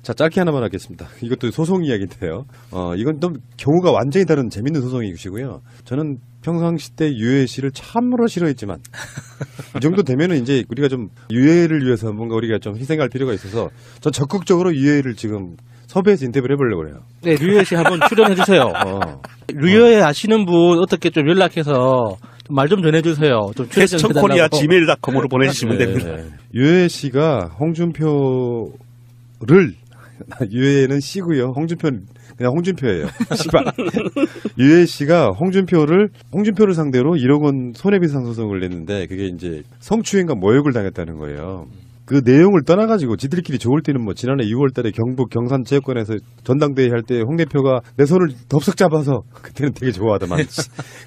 자, 짧게 하나만 하겠습니다. 이것도 소송 이야기인데요. 이건 또 경우가 완전히 다른 재밌는 소송이시고요. 저는 평상시 때 유해 씨를 참으로 싫어했지만 이 정도 되면은 이제 우리가 좀 유해를 위해서 뭔가 우리가 좀 희생할 필요가 있어서 전 적극적으로 유해를 지금 섭외해서 인터뷰를 해보려고 그래요. 네, 류효 씨 한번 출연해 주세요. 류효에 아시는 분 어떻게 좀 연락해서 말 좀 전해주세요. 좀 출연 좀 해달라고. 캐스천코리아 gmail.com으로 보내주시면 네, 됩니다. 네. 유해 씨가 홍준표를 유해는 씨고요. 홍준표는 그냥 홍준표예요. 씨발. 유해 씨가 홍준표를 상대로 1억 원 손해배상 소송을 냈는데 그게 이제 성추행과 모욕을 당했다는 거예요. 그 내용을 떠나가지고 지들끼리 좋을 때는 뭐 지난해 6월달에 경북 경산체육관에서 전당대회 할 때 홍 대표가 내 손을 덥석 잡아서 그때는 되게 좋아하더만.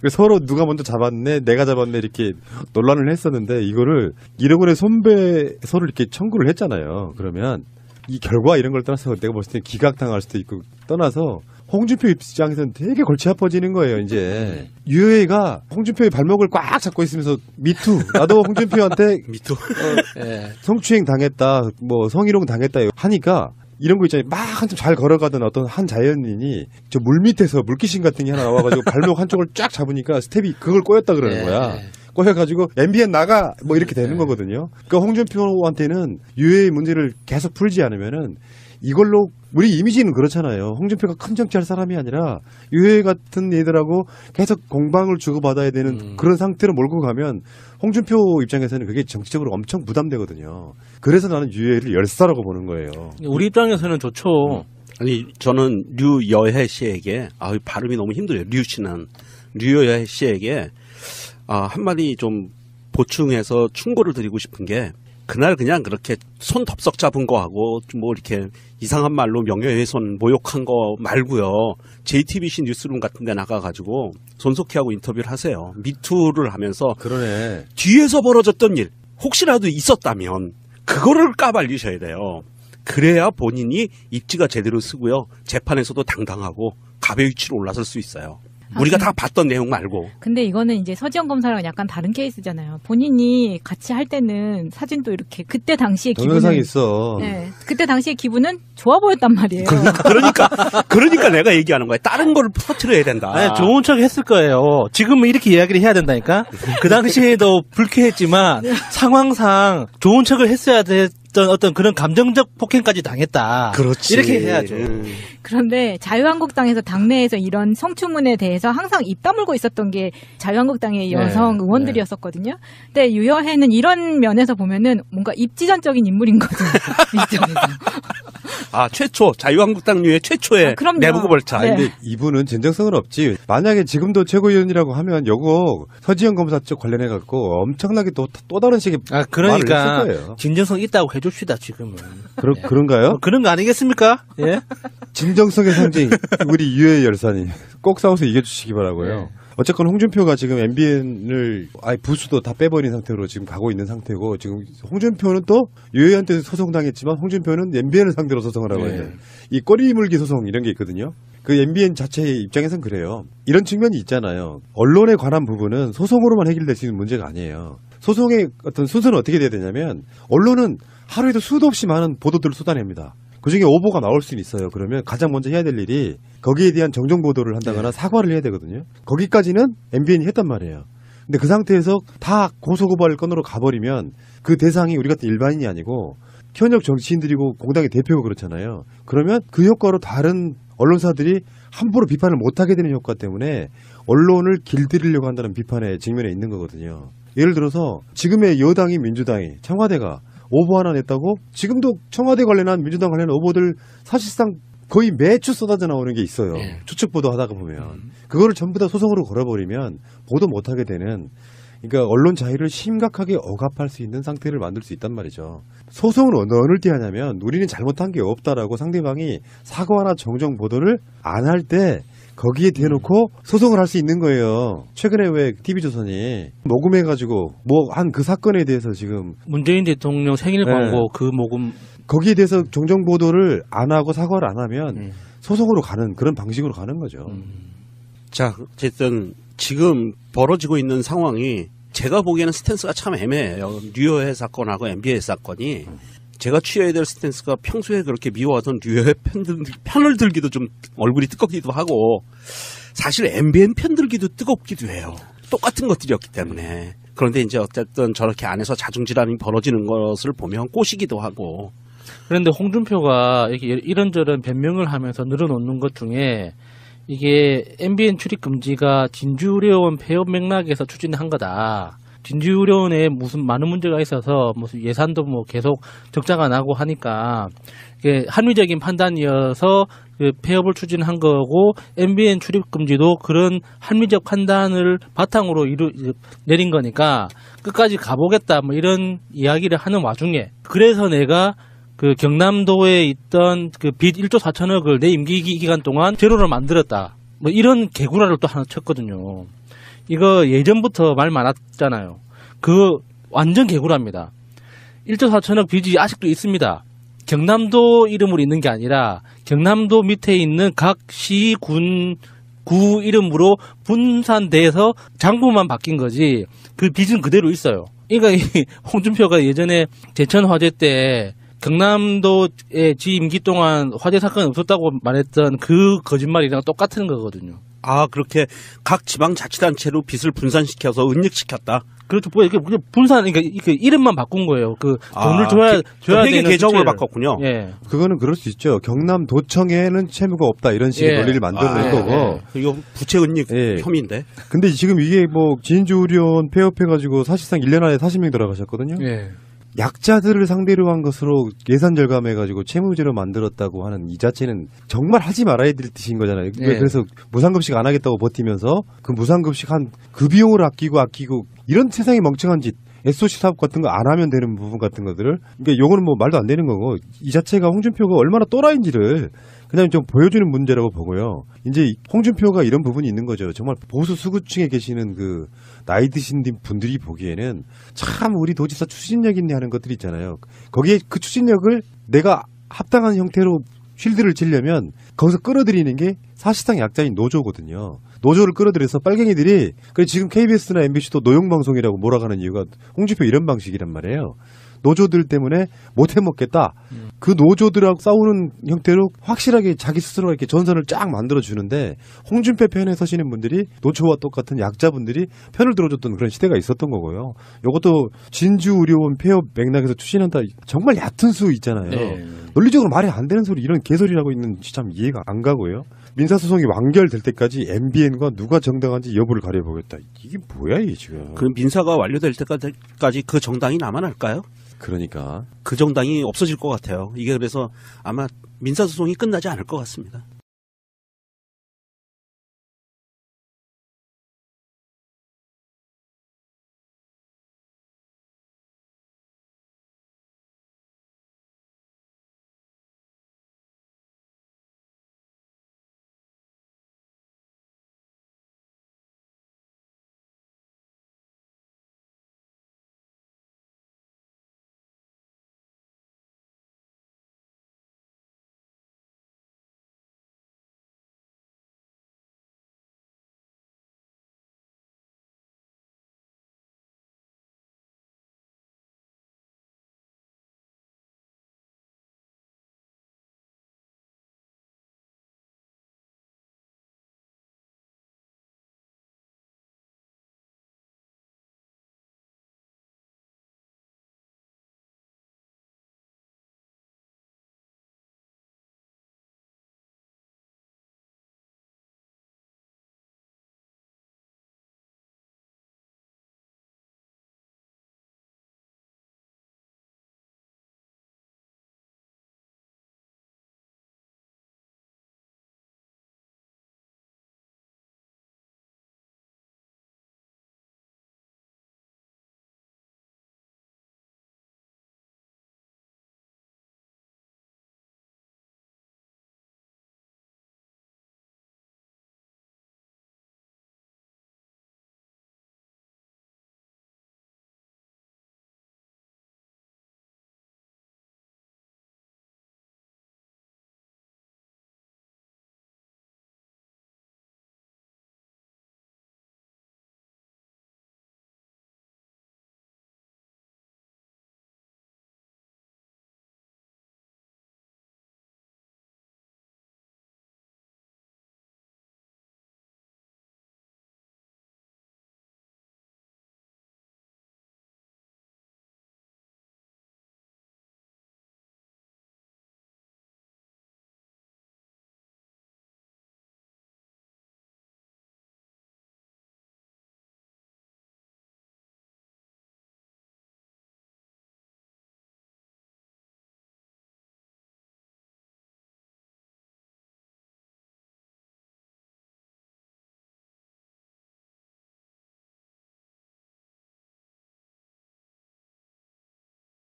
서로 누가 먼저 잡았네, 내가 잡았네 이렇게 논란을 했었는데 이거를 1억 원의 손배소를 이렇게 청구를 했잖아요. 그러면 이 결과 이런 걸 떠나서 내가 봤을 때 기각당할 수도 있고 떠나서 홍준표 입장에서는 되게 골치 아파지는 거예요. 이제 유해가 홍준표의 발목을 꽉 잡고 있으면서 미투 나도 홍준표한테 미투 성추행 당했다 뭐 성희롱 당했다 하니까 이런 거 있잖아요. 막 한참 잘 걸어가던 어떤 한 자연인이 저 물 밑에서 물귀신 같은 게 하나 나와가지고 발목 한쪽을 쫙 잡으니까 스텝이 그걸 꼬였다 그러는 거야. 꼬여가지고 MBN 나가 뭐 이렇게 되는 거거든요. 그러니까 홍준표한테는 유해의 문제를 계속 풀지 않으면은 이걸로 우리 이미지는 그렇잖아요. 홍준표가 큰 정치할 사람이 아니라 유해 같은 애들하고 계속 공방을 주고받아야 되는 그런 상태로 몰고 가면 홍준표 입장에서는 그게 정치적으로 엄청 부담되거든요. 그래서 나는 유해를 열사라고 보는 거예요. 우리 입장에서는 좋죠. 아니 저는 류여해 씨에게 발음이 너무 힘들어요. 류 씨는 류여해 씨에게 한마디 좀 보충해서 충고를 드리고 싶은 게 그날 그냥 그렇게 손 덥석 잡은 거하고 뭐 이렇게 이상한 말로 명예훼손 모욕한 거 말고요. JTBC 뉴스룸 같은 데 나가가지고 손석희하고 인터뷰를 하세요. 미투를 하면서 그러네. 뒤에서 벌어졌던 일 혹시라도 있었다면 그거를 까발리셔야 돼요. 그래야 본인이 입지가 제대로 쓰고요. 재판에서도 당당하고 갑의 위치로 올라설 수 있어요. 우리가 다 봤던 내용 말고. 근데 이거는 이제 서지영 검사랑 약간 다른 케이스잖아요. 본인이 같이 할 때는 사진도 이렇게 그때 당시의 기분은 동영상이 있어. 네, 그때 당시의 기분은 좋아 보였단 말이에요. 그러니까 내가 얘기하는 거야. 다른 걸 퍼뜨려야 된다. 아니, 좋은 척 했을 거예요. 지금은 이렇게 이야기를 해야 된다니까. 그 당시에도 불쾌했지만 상황상 좋은 척을 했어야 됐던 어떤 그런 감정적 폭행까지 당했다. 그렇지. 이렇게 해야죠. 그런데 자유한국당에서 당내에서 이런 성추문에 대해서 항상 입 다물고 있었던 게 자유한국당의 여성 의원들이었었거든요. 근데 유여해는 이런 면에서 보면은 뭔가 입지전적인 인물인 거죠. 입장에서. 최초 자유한국당류의 최초의 내부고 벌차. 네. 근데 이분은 진정성은 없지. 만약에 지금도 최고위원이라고 하면 요거 서지영 검사 쪽 관련해 갖고 엄청나게 또 다른 식의 그러니까 말을 했을 거예요. 진정성 있다고 해줍시다 지금은. 그런가요? 그런 거 아니겠습니까? 예. 진정성의 상징 우리 유해 열사님 꼭 싸워서 이겨주시기 바라고요. 네. 어쨌건 홍준표가 지금 MBN을 아예 부수도 다 빼버린 상태로 지금 가고 있는 상태고 지금 홍준표는 또 유해한테 소송당했지만 홍준표는 MBN을 상대로 소송을 하고 있는 이 꼬리물기 소송 이런 게 있거든요. 그 MBN 자체의 입장에선 그래요. 이런 측면이 있잖아요. 언론에 관한 부분은 소송으로만 해결될 수 있는 문제가 아니에요. 소송의 어떤 순서는 어떻게 돼야 되냐면 언론은 하루에도 수도 없이 많은 보도들을 쏟아냅니다. 그중에 오보가 나올 수는 있어요. 그러면 가장 먼저 해야 될 일이 거기에 대한 정정 보도를 한다거나 사과를 해야 되거든요. 거기까지는 MBN이 했단 말이에요. 근데 그 상태에서 다 고소고발 건으로 가버리면 그 대상이 우리 같은 일반인이 아니고 현역 정치인들이고 공당의 대표고 그렇잖아요. 그러면 그 효과로 다른 언론사들이 함부로 비판을 못하게 되는 효과 때문에 언론을 길들이려고 한다는 비판에 직면해 있는 거거든요. 예를 들어서 지금의 여당이 민주당이 청와대가 오보 하나 냈다고 지금도 청와대 관련한 민주당 관련한 오보들 사실상 거의 매주 쏟아져 나오는 게 있어요. 추측 보도 하다가 보면 그거를 전부 다 소송으로 걸어버리면 보도 못하게 되는 그러니까 언론 자유를 심각하게 억압할 수 있는 상태를 만들 수 있단 말이죠. 소송은 어느 때 하냐면 우리는 잘못한 게 없다라고 상대방이 사과나 정정 보도를 안 할 때 거기에 대놓고 소송을 할 수 있는 거예요. 최근에 왜 TV조선이 녹음해가지고 뭐 한 그 사건에 대해서 지금 문재인 대통령 생일 광고 그 녹음 거기에 대해서 정정 보도를 안 하고 사과를 안 하면 소송으로 가는 그런 방식으로 가는 거죠. 자, 어쨌든 지금 벌어지고 있는 상황이 제가 보기에는 스탠스가 참 애매해요. 류여해 사건하고 MBS 사건이 제가 취해야 될 스탠스가 평소에 그렇게 미워하던 류의 편을 들기도 좀 얼굴이 뜨겁기도 하고 사실 MBN 편 들기도 뜨겁기도 해요. 똑같은 것들이었기 때문에. 그런데 이제 어쨌든 저렇게 안에서 자중질환이 벌어지는 것을 보면 꼬시기도 하고. 그런데 홍준표가 이렇게 이런저런 변명을 하면서 늘어놓는 것 중에 이게 MBN 출입 금지가 진주의료원 폐업 맥락에서 추진한 거다. 진주의료원에 무슨 많은 문제가 있어서 무슨 예산도 뭐 계속 적자가 나고 하니까 이게 합리적인 판단이어서 그 폐업을 추진한 거고 MBN 출입 금지도 그런 합리적 판단을 바탕으로 내린 거니까 끝까지 가보겠다 뭐 이런 이야기를 하는 와중에 그래서 내가 그 경남도에 있던 그 빚 1조 4천억을 내 임기 기간 동안 제로로 만들었다. 뭐 이런 개구라를 또 하나 쳤거든요. 이거 예전부터 말 많았잖아요. 그거 완전 개구라입니다. 1조 4천억 빚이 아직도 있습니다. 경남도 이름으로 있는 게 아니라 경남도 밑에 있는 각 시, 구 이름으로 분산돼서 장부만 바뀐 거지 그 빚은 그대로 있어요. 그러니까 이 홍준표가 예전에 제천 화재 때 경남도의 지 임기 동안 화재 사건이 없었다고 말했던 그 거짓말이랑 똑같은 거거든요. 아, 그렇게 각 지방자치단체로 빚을 분산시켜서 은닉시켰다. 그렇죠. 뭐 이게 분산, 그러니까 이름만 바꾼 거예요. 그 돈을 줘야 회계 되는 계정을 수치를. 바꿨군요. 예. 그거는 그럴 수 있죠. 경남도청에는 채무가 없다 이런 식의 예. 논리를 만드는 예. 거고. 이거 부채 은닉 예. 혐의인데. 근데 지금 이게 뭐 진주의료원 폐업해가지고 사실상 1년 안에 40명 돌아가셨거든요. 예. 약자들을 상대로 한 것으로 예산 절감해가지고 채무제로 만들었다고 하는 이 자체는 정말 하지 말아야 될 뜻인 거잖아요. 예. 그래서 무상급식 안 하겠다고 버티면서 그 무상급식 한 그 비용을 아끼고 이런 세상에 멍청한 짓 SOC 사업 같은 거 안 하면 되는 부분 같은 것들을 그러니까 요거는 뭐 말도 안 되는 거고 이 자체가 홍준표가 얼마나 또라이인지를 그냥 좀 보여주는 문제라고 보고요. 이제 홍준표가 이런 부분이 있는 거죠. 정말 보수 수구층에 계시는 그 나이 드신 분들이 보기에는 참 우리 도지사 추진력 있네 하는 것들이 있잖아요. 거기에 그 추진력을 내가 합당한 형태로 쉴드를 치려면 거기서 끌어들이는 게 사실상 약자인 노조거든요. 노조를 끌어들여서 빨갱이들이 그래서 지금 KBS나 MBC도 노용방송이라고 몰아가는 이유가 홍준표 이런 방식이란 말이에요. 노조들 때문에 못 해먹겠다. 그 노조들하고 싸우는 형태로 확실하게 자기 스스로가 이렇게 전선을 쫙 만들어주는데 홍준표 편에 서시는 분들이 노조와 똑같은 약자분들이 편을 들어줬던 그런 시대가 있었던 거고요. 이것도 진주의료원 폐업 맥락에서 추진한다. 정말 얕은 수 있잖아요. 네. 논리적으로 말이 안 되는 소리 이런 개소리라고 있는 참 이해가 안 가고요. 민사소송이 완결될 때까지 MBN과 누가 정당한지 여부를 가려보겠다. 이게 뭐야 이게 지금. 그 민사가 완료될 때까지 그 정당이 남아날까요? 그러니까. 그 정당이 없어질 것 같아요. 이게 그래서 아마 민사소송이 끝나지 않을 것 같습니다.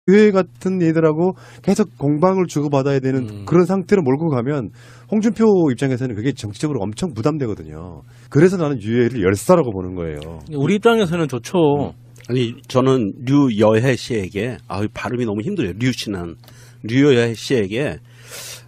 유해 같은 얘들하고 계속 공방을 주고받아야 되는 그런 상태로 몰고 가면 홍준표 입장에서는 그게 정치적으로 엄청 부담되거든요. 그래서 나는 유해를 열사라고 보는 거예요. 우리 입장에서는 좋죠. 아니 저는 류여해 씨에게 발음이 너무 힘들어요. 류여해 씨에게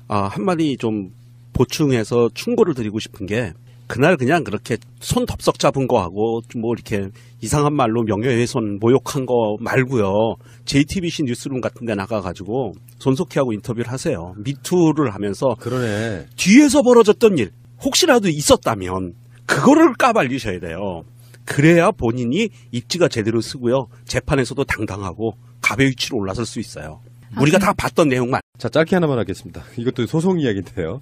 한마디 좀 보충해서 충고를 드리고 싶은 게 그날 그냥 그렇게 손 덥석 잡은 거하고 뭐 이렇게 이상한 말로 명예훼손 모욕한 거 말고요. JTBC 뉴스룸 같은 데 나가가지고 손석희하고 인터뷰를 하세요. 미투를 하면서 그러네. 뒤에서 벌어졌던 일 혹시라도 있었다면 그거를 까발리셔야 돼요. 그래야 본인이 입지가 제대로 쓰고요. 재판에서도 당당하고 갑의 위치로 올라설 수 있어요. 우리가 다 봤던 내용만. 자, 짧게 하나만 하겠습니다. 이것도 소송 이야기인데요.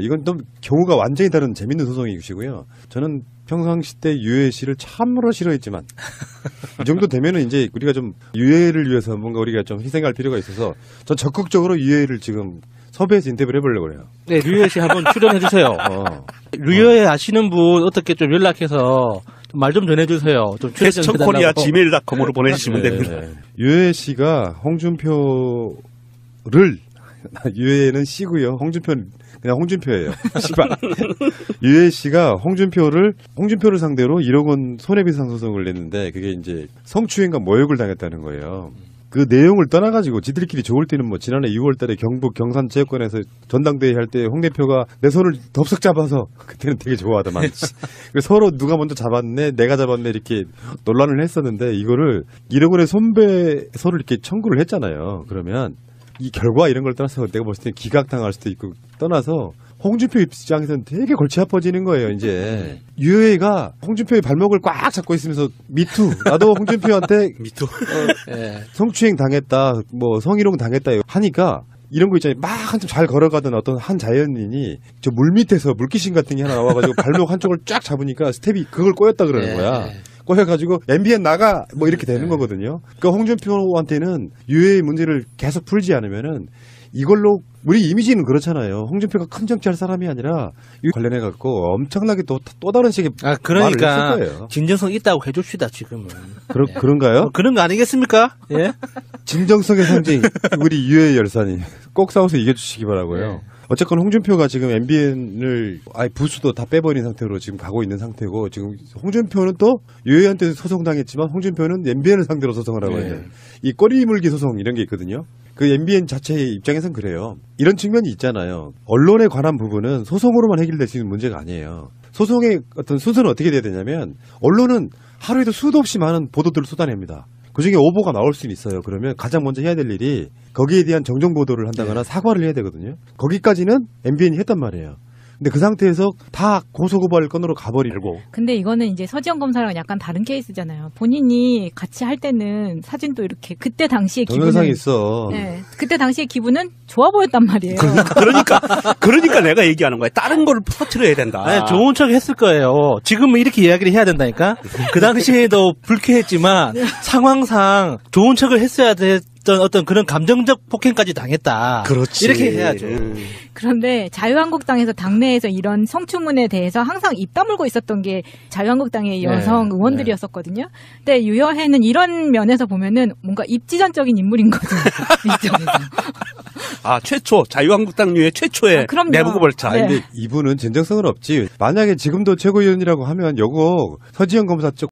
이건 좀 경우가 완전히 다른 재밌는 소송이시고요. 저는 평상시 때 유해 씨를 참으로 싫어했지만 이 정도 되면은 이제 우리가 좀 유해를 위해서 뭔가 우리가 좀 희생할 필요가 있어서 전 적극적으로 유해를 지금 섭외해서 인터뷰를 해보려고 해요. 네, 류여해 씨 한번 출연해주세요. 류여해 아시는 분 어떻게 좀 연락해서 말 좀 전해주세요. 좀 출연 좀 해달라고. 캐스천코리아 gmail.com으로 보내주시면 네, 됩니다. 네. 유해 씨가 홍준표를 유해는 씨고요. 홍준표는 그냥 홍준표예요. 씨발. 유해 씨가 홍준표를 상대로 1억 원 손해배상 소송을 냈는데 그게 이제 성추행과 모욕을 당했다는 거예요. 그 내용을 떠나가지고 지들끼리 좋을 때는 뭐 지난해 6월달에 경북 경산체육관에서 전당대회 할 때 홍 대표가 내 손을 덥석 잡아서 그때는 되게 좋아하더만. 서로 누가 먼저 잡았네, 내가 잡았네 이렇게 논란을 했었는데 이거를 1억 원의 손배소를 이렇게 청구를 했잖아요. 그러면 이 결과 이런 걸 떠나서 내가 봤을 때 기각당할 수도 있고 떠나서 홍준표 입장에서는 되게 골치 아파지는 거예요, 이제. 유해가 홍준표의 발목을 꽉 잡고 있으면서 미투, 나도 홍준표한테 미투. 성추행 당했다, 뭐 성희롱 당했다 하니까 이런 거 있잖아요. 막 한참 잘 걸어가던 어떤 한 자연인이 저 물 밑에서 물귀신 같은 게 하나 나와가지고 발목 한쪽을 쫙 잡으니까 스텝이 그걸 꼬였다 그러는 거야. 꼬여가지고 MBN 나가 뭐 이렇게 되는 거거든요. 그러니까 홍준표한테는 유해의 문제를 계속 풀지 않으면은 이걸로 우리 이미지는 그렇잖아요. 홍준표가 큰 정치할 사람이 아니라 이 관련해 갖고 엄청나게 또 다른 식의 그러니까 말을 했을 거예요. 진정성 있다고 해줍시다 지금은. 그런가요? 그런 거 아니겠습니까? 예. 진정성의 상징 우리 유해 열사님 꼭 싸워서 이겨주시기 바라고요. 네. 어쨌건 홍준표가 지금 MBN을 부수도 다 빼버린 상태로 지금 가고 있는 상태고 지금 홍준표는 또 유해한테 소송당했지만 홍준표는 MBN을 상대로 소송을 하고 있는 이 꼬리 물기 소송 이런 게 있거든요. 그 MBN 자체의 입장에선 그래요. 이런 측면이 있잖아요. 언론에 관한 부분은 소송으로만 해결될 수 있는 문제가 아니에요. 소송의 어떤 순서는 어떻게 돼야 되냐면 언론은 하루에도 수도 없이 많은 보도들을 쏟아냅니다. 그중에 오보가 나올 수는 있어요. 그러면 가장 먼저 해야 될 일이 거기에 대한 정정 보도를 한다거나 사과를 해야 되거든요. 거기까지는 MBN이 했단 말이에요. 근데 그 상태에서 다 고소고발 건으로 가버리고. 근데 이거는 이제 서지영 검사랑 약간 다른 케이스잖아요. 본인이 같이 할 때는 사진도 이렇게 그때 당시의 동영상이 기분은 있어. 네, 그때 당시의 기분은 좋아 보였단 말이에요. 그러니까 내가 얘기하는 거야. 다른 걸 퍼뜨려야 된다. 아니, 좋은 척 했을 거예요. 지금은 이렇게 이야기를 해야 된다니까. 그 당시에도 불쾌했지만 상황상 좋은 척을 했어야 됐던 어떤 그런 감정적 폭행까지 당했다. 그렇지. 이렇게 해야죠. 그런데 자유한국당에서 당내에서 이런 성추문에 대해서 항상 입 다물고 있었던 게 자유한국당의 여성 의원들이었었거든요. 근데 유여해는 이런 면에서 보면은 뭔가 입지전적인 인물인 거죠. 입장에서. 최초 자유한국당류의 최초의 그럼요. 내부고 벌차. 네. 근데 이분은 진정성은 없지. 만약에 지금도 최고위원이라고 하면 요거 서지영 검사 쪽